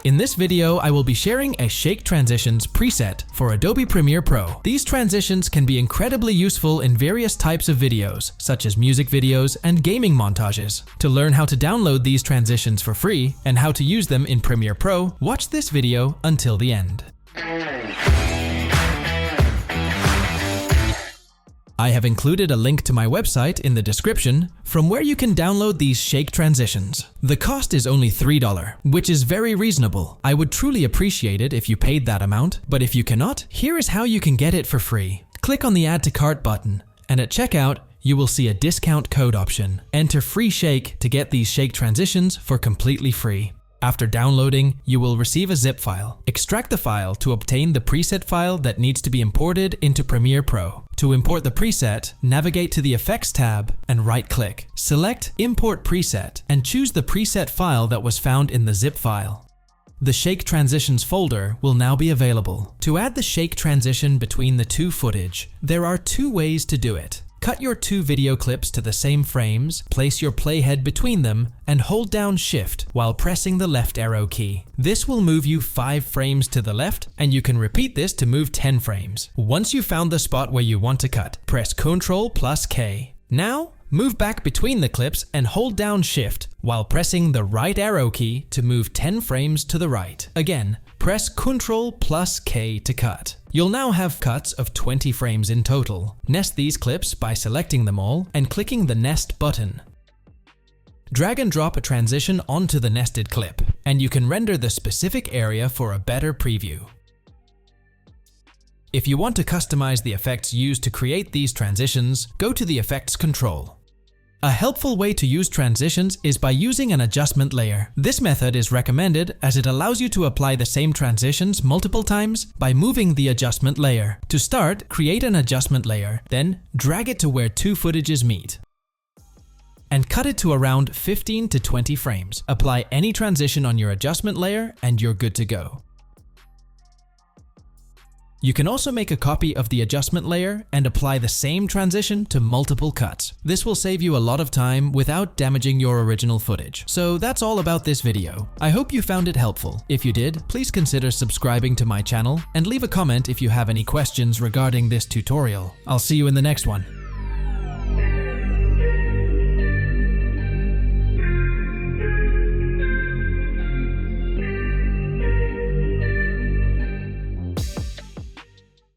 In this video, I will be sharing a Shake Transitions preset for Adobe Premiere Pro. These transitions can be incredibly useful in various types of videos, such as music videos and gaming montages. To learn how to download these transitions for free and how to use them in Premiere Pro, watch this video until the end. I have included a link to my website in the description from where you can download these Shake transitions. The cost is only $3, which is very reasonable. I would truly appreciate it if you paid that amount, but if you cannot, here is how you can get it for free. Click on the Add to Cart button, and at checkout, you will see a discount code option. Enter free Shake to get these Shake transitions for completely free. After downloading, you will receive a zip file. Extract the file to obtain the preset file that needs to be imported into Premiere Pro. To import the preset, navigate to the Effects tab and right-click. Select Import Preset and choose the preset file that was found in the zip file. The Shake Transitions folder will now be available. To add the Shake transition between the two footage, there are two ways to do it. Cut your two video clips to the same frames, place your playhead between them, and hold down Shift while pressing the left arrow key. This will move you 5 frames to the left, and you can repeat this to move 10 frames. Once you've found the spot where you want to cut, press Ctrl+K. Now, move back between the clips and hold down Shift while pressing the right arrow key to move 10 frames to the right. Again, press Ctrl+K to cut. You'll now have cuts of 20 frames in total. Nest these clips by selecting them all and clicking the Nest button. Drag and drop a transition onto the nested clip, and you can render the specific area for a better preview. If you want to customize the effects used to create these transitions, go to the Effects control. A helpful way to use transitions is by using an adjustment layer. This method is recommended as it allows you to apply the same transitions multiple times by moving the adjustment layer. To start, create an adjustment layer, then drag it to where two footages meet and cut it to around 15 to 20 frames. Apply any transition on your adjustment layer and you're good to go. You can also make a copy of the adjustment layer and apply the same transition to multiple cuts. This will save you a lot of time without damaging your original footage. So that's all about this video. I hope you found it helpful. If you did, please consider subscribing to my channel and leave a comment if you have any questions regarding this tutorial. I'll see you in the next one.